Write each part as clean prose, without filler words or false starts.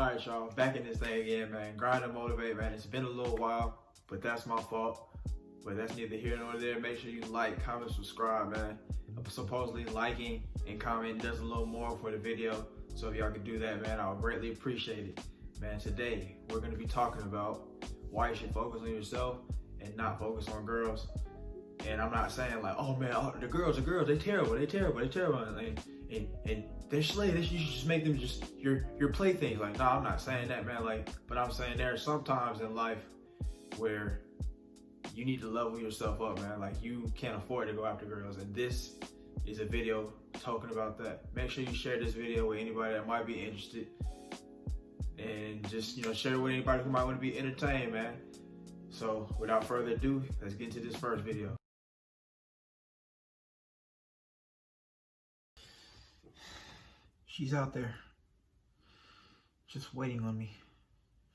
Alright, y'all, back in this thing again, man. Grind and motivate, man. It's been a little while, but that's my fault. But that's neither here nor there. Make sure you like, comment, subscribe, man. Supposedly liking and commenting does a little more for the video. So if y'all can do that, man, I'll greatly appreciate it. Man, today we're gonna be talking about why you should focus on yourself and not focus on girls. And I'm not saying like, oh man, the girls, they terrible. And they're slay. You should just make them just your playthings. Like, no, I'm not saying that, man. Like, but I'm saying there are some times in life where you need to level yourself up, man. Like, you can't afford to go after girls, and this is a video talking about that. Make sure you share this video with anybody that might be interested, and just, you know, share it with anybody who might want to be entertained, man. So without further ado, let's get into this first video. She's out there, just waiting on me.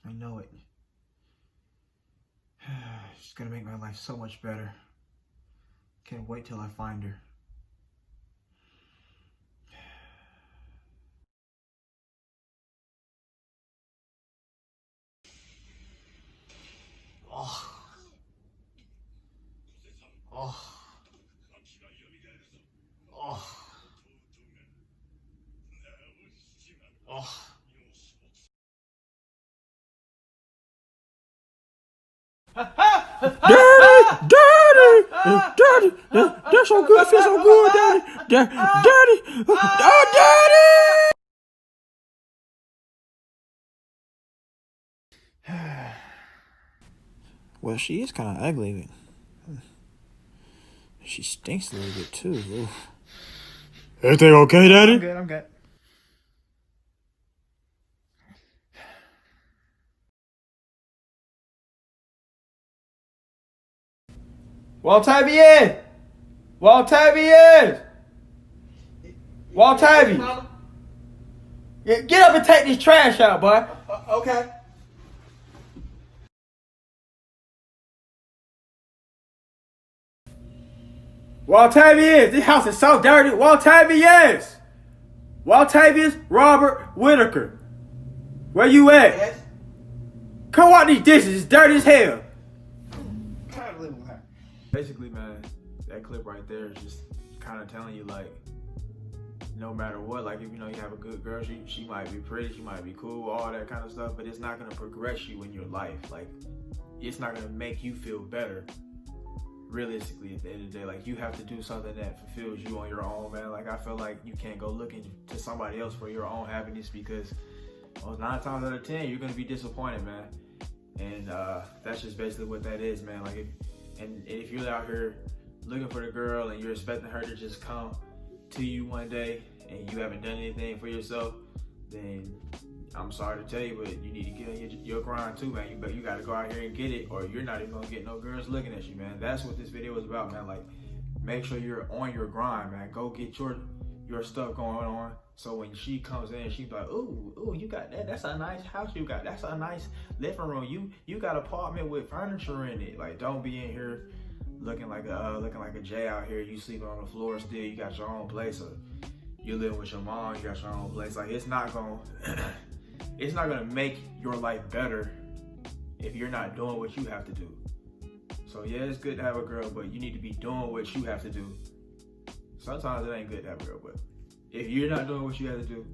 I know it. She's gonna make my life so much better. Can't wait till I find her. Oh. Oh. Oh. Oh. Daddy, that's so good, feels so good, Daddy, oh, Daddy. Well, she is kind of ugly. She stinks a little bit too. Ooh. Everything okay, Daddy? I'm good. Waltavian! Yeah, get up and take this trash out, boy. Okay. Waltavian, this house is so dirty. Waltavian Robert Whitaker. Where you at? Yes. Come out these dishes. It's dirty as hell. Basically, man, that clip right there is just kind of telling you, like, no matter what, like, if you know you have a good girl, she might be pretty, she might be cool, all that kind of stuff, but it's not going to progress you in your life. Like, it's not going to make you feel better, realistically, at the end of the day. Like, you have to do something that fulfills you on your own, man. Like, I feel like you can't go looking to somebody else for your own happiness, because 9 times out of 10, you're going to be disappointed, man. And that's just basically what that is, man. Like, if you're out here looking for the girl and you're expecting her to just come to you one day and you haven't done anything for yourself, then I'm sorry to tell you, but you need to get on your grind too, man. You got to go out here and get it, or you're not even gonna get no girls looking at you, man. That's what this video is about, man. Like, make sure you're on your grind, man. Go get your stuff going on, so when she comes in, she's like, ooh, you got that? That's a nice house you got. That's a nice living room. You got an apartment with furniture in it. Like, don't be in here looking like a J out here. You sleeping on the floor still. You got your own place, or you living with your mom. You got your own place. Like, it's not gonna make your life better if you're not doing what you have to do. So yeah, it's good to have a girl, but you need to be doing what you have to do. Sometimes it ain't good to have a girl, but if you're not doing what you have to do,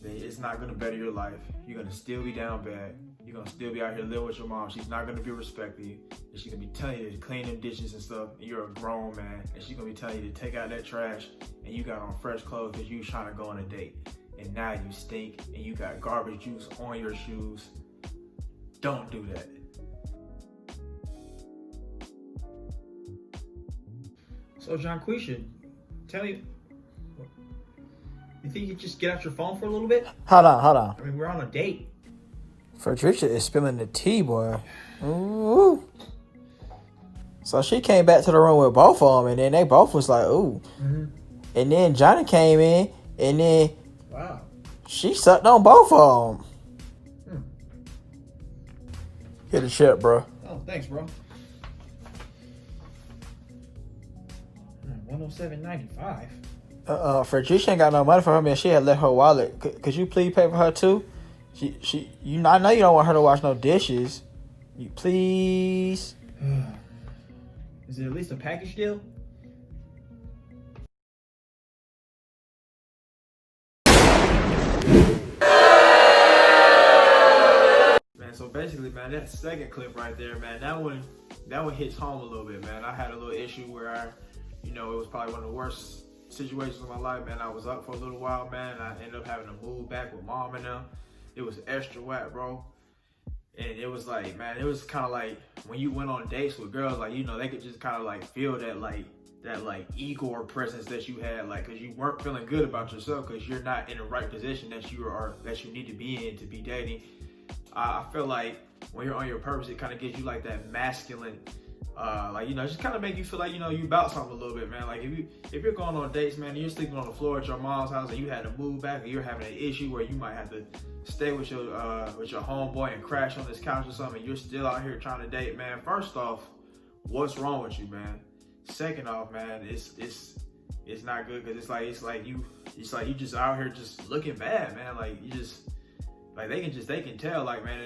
then it's not gonna better your life. You're gonna still be down bad. You're gonna still be out here living with your mom. She's not gonna be respecting you. And she's gonna be telling you to clean them dishes and stuff. And you're a grown man. And she's gonna be telling you to take out that trash. And you got on fresh clothes because you was trying to go on a date. And now you stink and you got garbage juice on your shoes. Don't do that. So, Jonquisha, tell me, you think you just get out your phone for a little bit? Hold on. I mean, we're on a date. Fredericia is spilling the tea, boy. Ooh. So she came back to the room with both of them, and then they both was like, ooh. Mm-hmm. And then Johnny came in, and then wow, she sucked on both of them. Hit a shit, bro. Oh, thanks, bro. $107.95. Fredericia ain't got no money for her, man. She had left her wallet. Could you please pay for her too? I know you don't want her to wash no dishes. You please. Is it at least a package deal? Man, so basically, man, that second clip right there, man, that one hits home a little bit, man. I had a little issue where it was probably one of the worst situations of my life, man. I was up for a little while, man. I ended up having to move back with mom and them. It was extra wet, bro. And it was like, man, it was kind of like when you went on dates with girls, like, they could just kind of like feel that Igor presence that you had, like, cause you weren't feeling good about yourself cause you're not in the right position that you need to be in to be dating. I feel like when you're on your purpose, it kind of gives you like that masculine, just kind of make you feel like, you about something a little bit, man. Like if you're going on dates, man, and you're sleeping on the floor at your mom's house and you had to move back, or you're having an issue where you might have to stay with your homeboy and crash on this couch or something, and you're still out here trying to date, man. First off, what's wrong with you, man? Second off, man, it's not good because it's like you just out here just looking bad, man. Like you just like they can tell, like, man,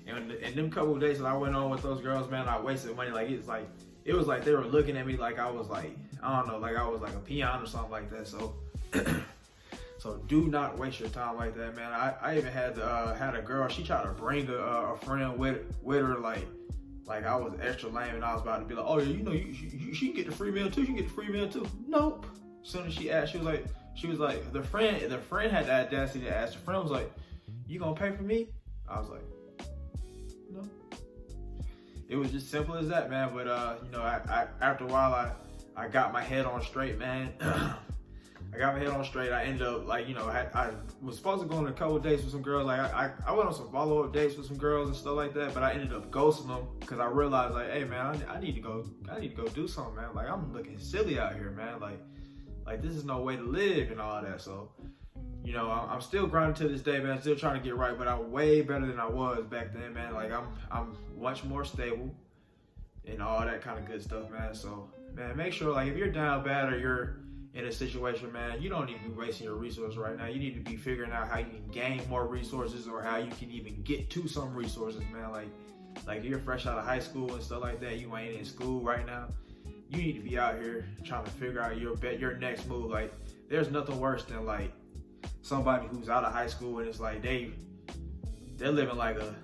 and them couple of days that I went on with those girls, man, I wasted money. Like it was like they were looking at me like I was like, I don't know, like I was like a peon or something like that. So so do not waste your time like that, man. I even had a girl, she tried to bring a friend with her, like I was extra lame and I was about to be like, oh yeah, she can get the free meal too. She can get the free meal too. Nope. As soon as she asked, she was like, the friend had the audacity to ask. The friend was like, you gonna pay for me? I was like, no. It was just simple as that, man. But I after a while, I got my head on straight, man. I got my head on straight. I ended up I was supposed to go on a couple of dates with some girls. Like I went on some follow-up dates with some girls and stuff like that. But I ended up ghosting them because I realized, like, hey man, I need to go do something, man. Like I'm looking silly out here, man. Like this is no way to live and all that. So I'm still grinding to this day, man. Still trying to get right, but I'm way better than I was back then, man. Like I'm much more stable and all that kind of good stuff, man. So man, make sure, like, if you're down bad or you're in a situation, man, you don't need to be wasting your resources right now. You need to be figuring out how you can gain more resources or how you can even get to some resources, man. Like you're fresh out of high school and stuff like that. You ain't in school right now. You need to be out here trying to figure out your next move. Like there's nothing worse than like somebody who's out of high school and it's like they're living like a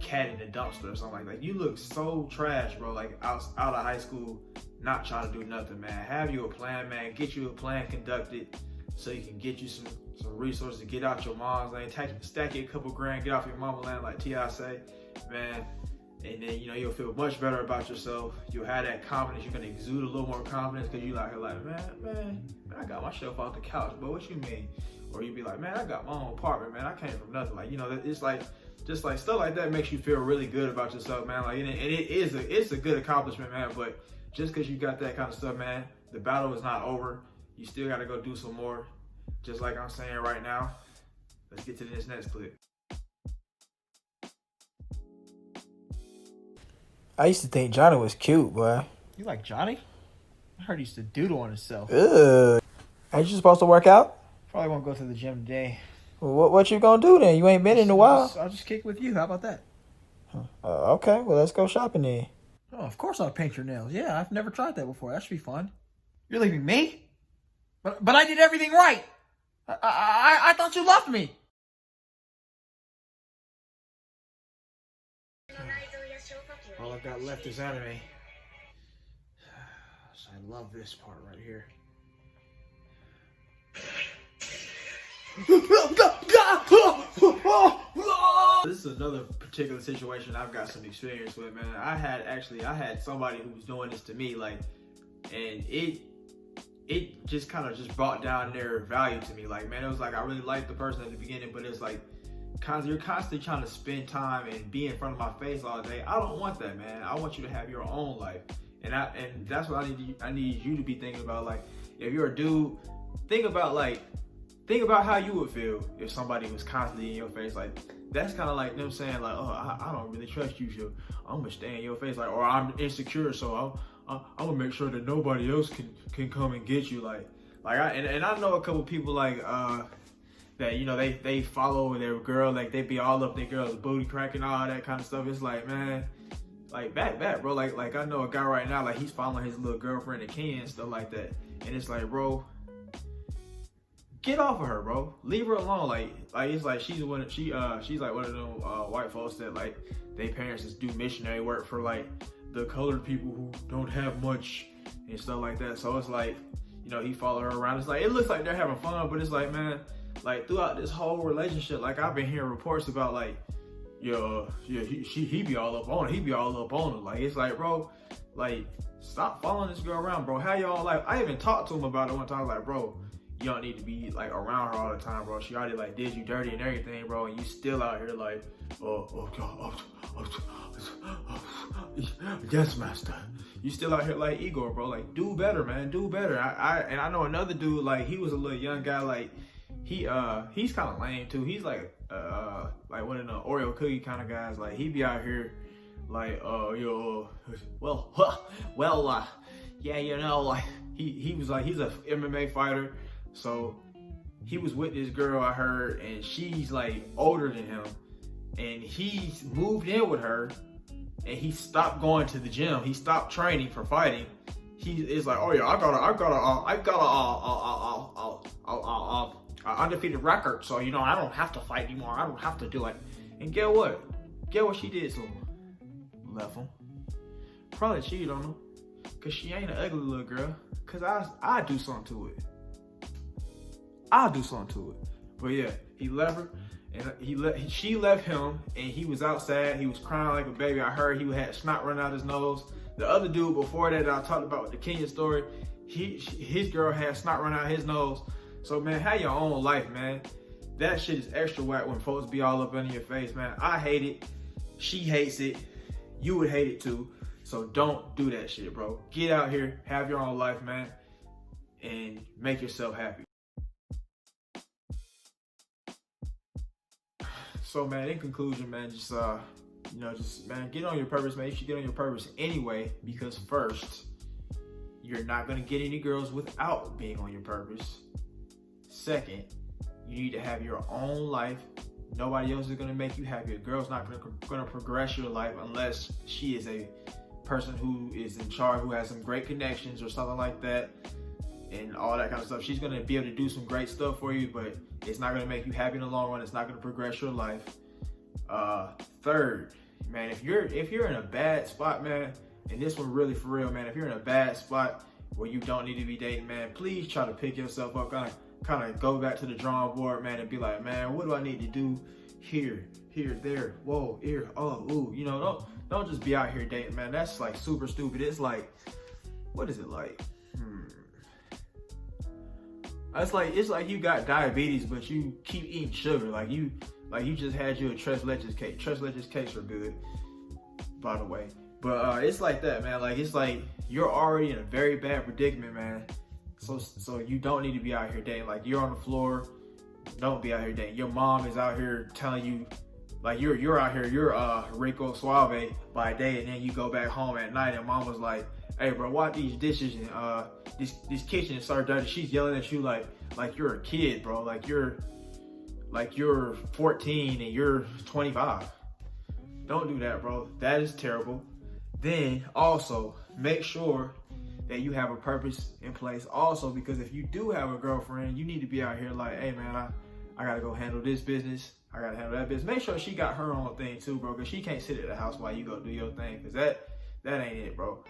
cat in a dumpster or something like that. You look so trash, bro. Like out of high school, not trying to do nothing, man. Have you a plan, man. Get you a plan conducted so you can get you some resources to get out your mom's lane. Stack you a couple grand, get off your mama's land, like T.I. say, man. And then you'll feel much better about yourself. You'll have that confidence. You're gonna exude a little more confidence because you're like, man, I got my shelf off the couch, but what you mean? Or you'd be like, man, I got my own apartment, man. I came from nothing. Like, it's like, just like stuff like that makes you feel really good about yourself, man. Like, and it's a good accomplishment, man. But just because you got that kind of stuff, man, the battle is not over. You still got to go do some more. Just like I'm saying right now. Let's get to this next clip. I used to think Johnny was cute, boy. You like Johnny? I heard he used to doodle on himself. Ugh. Ain't you supposed to work out? Probably won't go to the gym today. Well, what you gonna do then? You ain't been in a while. I'll just kick with you. How about that? Okay, well, let's go shopping then. Oh, of course I'll paint your nails. Yeah, I've never tried that before. That should be fun. You're leaving me? But I did everything right. I thought you loved me. All I've got left is anime. So I love this part right here. This is another particular situation I've got some experience with, man. I had somebody who was doing this to me, like, and it just kind of just brought down their value to me. Like, man, it was like I really liked the person at the beginning, but it's like you're constantly trying to spend time and be in front of my face all day. I don't want that, man. I want you to have your own life, and that's what I need you to be thinking about. Like, if you're a dude, think about how you would feel if somebody was constantly in your face. Like, that's kind of like them saying, like, oh, I don't really trust you, so I'm gonna stay in your face, like, or I'm insecure, so I'm gonna make sure that nobody else can come and get you. Like I know a couple people, like that, you know, they follow their girl, like they be all up their girl's booty cracking, all that kind of stuff. It's like, man, like back, bro. Like I know a guy right now, like he's following his little girlfriend in Kenya and stuff like that. And it's like, bro, get off of her, bro. Leave her alone. Like it's like she's like one of them white folks that like they parents just do missionary work for like the colored people who don't have much and stuff like that. So it's like, you know, he follow her around. It's like, it looks like they're having fun, but it's like, man, like throughout this whole relationship, like I've been hearing reports about like, he be all up on her. He be all up on her. Like, it's like, bro, like, stop following this girl around, bro. How y'all like, I even talked to him about it one time, like, bro, you don't need to be like around her all the time, bro. She already like did you dirty and everything, bro, and you still out here like, yes, master. You still out here like Igor, bro. Like, do better, man. Do better. I know another dude, like he was a little young guy, like he's kind of lame too. He's like one of the Oreo cookie kind of guys. Like he be out here like yeah, you know, like he was like, he's a MMA fighter. So he was with this girl, I heard, and she's like older than him, and he moved in with her, and he stopped going to the gym. He stopped training for fighting. He is like, oh yeah, I got a undefeated record, so you know I don't have to fight anymore. I don't have to do it. And get what she did to him? Left him. Probably cheated on him, cause she ain't an ugly little girl. Cause I do something to it. I'll do something to it. But yeah, he left her, and she left him, and he was outside. He was crying like a baby. I heard he had snot running out his nose. The other dude before that I talked about with the Kenya story, his girl had snot running out his nose. So man, have your own life, man. That shit is extra whack when folks be all up in your face, man. I hate it. She hates it. You would hate it too. So don't do that shit, bro. Get out here, have your own life, man, and make yourself happy. So man, in conclusion, man, just man, get on your purpose, man. You should get on your purpose anyway, because first, you're not gonna get any girls without being on your purpose. Second, you need to have your own life. Nobody else is gonna make you happy. A girl's not gonna progress your life unless she is a person who is in charge, who has some great connections or something like that, and all that kind of stuff. She's gonna be able to do some great stuff for you, but it's not gonna make you happy in the long run. It's not gonna progress your life. Third, man, if you're in a bad spot, man, and this one really for real, man, if you're in a bad spot where you don't need to be dating, man, please try to pick yourself up, kind of go back to the drawing board, man, and be like, man, what do I need to do here, there, whoa, here, oh, ooh, you know, don't just be out here dating, man. That's like super stupid. It's like, what is it like? It's like you got diabetes, but you keep eating sugar. Like you just had you a Tres Leches cake. Tres Leches cakes are good, by the way. But it's like that, man. Like, it's like you're already in a very bad predicament, man. So you don't need to be out here dating. Like, you're on the floor, don't be out here dating. Your mom is out here telling you, like, you're out here, you're Rico Suave by day, and then you go back home at night, and mom was like, hey bro, why these dishes and this kitchen is so dirty? She's yelling at you like you're a kid, bro. Like you're 14 and you're 25. Don't do that, bro. That is terrible. Then also make sure that you have a purpose in place also, because if you do have a girlfriend, you need to be out here like, hey man, I gotta go handle this business. I gotta handle that business. Make sure she got her own thing too, bro, because she can't sit at the house while you go do your thing, because that ain't it, bro.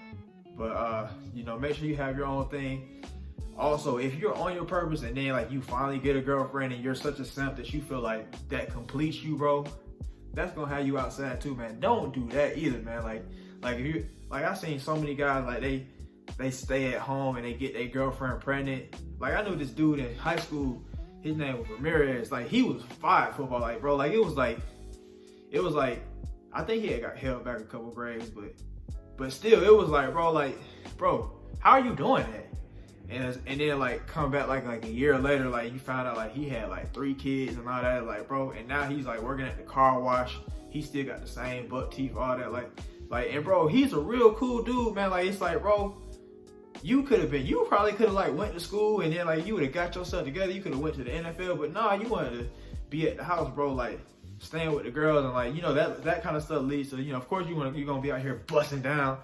But make sure you have your own thing. Also, if you're on your purpose and then like you finally get a girlfriend and you're such a simp that you feel like that completes you, bro, that's gonna have you outside too, man. Don't do that either, man. Like if you, like, I've seen so many guys, like they stay at home and they get their girlfriend pregnant. Like, I knew this dude in high school, his name was Ramirez. Like, he was fire at football, like, bro. Like, it was like I think he had got held back a couple grades, but still, it was like, bro, how are you doing that? And then like come back like a year later, like you found out like he had like 3 kids and all that, like, bro, and now he's like working at the car wash. He still got the same buck teeth, all that, like, and bro, he's a real cool dude, man. Like, it's like, bro, you probably could have like went to school and then like you would have got yourself together. You could have went to the NFL, but nah, you wanted to be at the house, bro. Like staying with the girls and like, you know, that kind of stuff leads to, you know, of course you're gonna be out here busting down,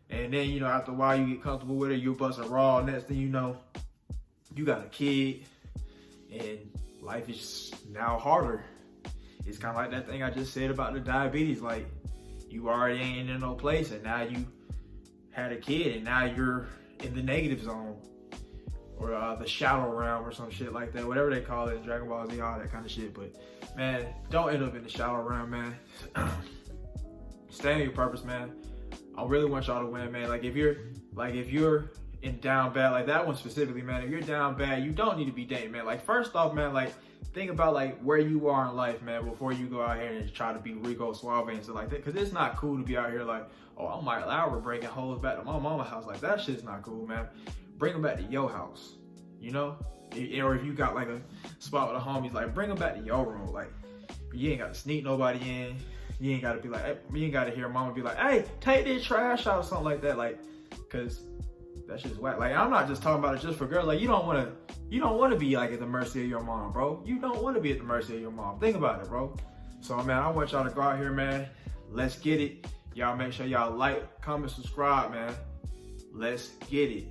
and then, you know, after a while you get comfortable with it, you're busting raw. Next thing you know, you got a kid, and life is now harder. It's kind of like that thing I just said about the diabetes. Like, you already ain't in no place, and now you had a kid, and now you're in the negative zone, or the shadow realm, or some shit like that, whatever they call it in Dragon Ball Z, all that kind of shit. But man, don't end up in the shadow realm, man. Stay on your purpose, man. I really want y'all to win, man. Like if you're in down bad, like that one specifically, man, if you're down bad, you don't need to be dating, man. Like, first off, man, like think about like where you are in life, man, before you go out here and try to be Rico Suave and stuff like that. Cause it's not cool to be out here like, oh, I'm Mike Lowry breaking hoes back to my mama's house. Like, that shit's not cool, man. Bring them back to your house, you know? Or if you got like a spot with the homies, like bring them back to your room. Like, you ain't got to sneak nobody in. You ain't got to be like, you ain't got to hear mama be like, hey, take this trash out or something like that. Like, cause that shit's whack. Like, I'm not just talking about it just for girls. Like, you don't want to be like at the mercy of your mom, bro. You don't want to be at the mercy of your mom. Think about it, bro. So, man, I want y'all to go out here, man. Let's get it. Y'all make sure y'all like, comment, subscribe, man. Let's get it.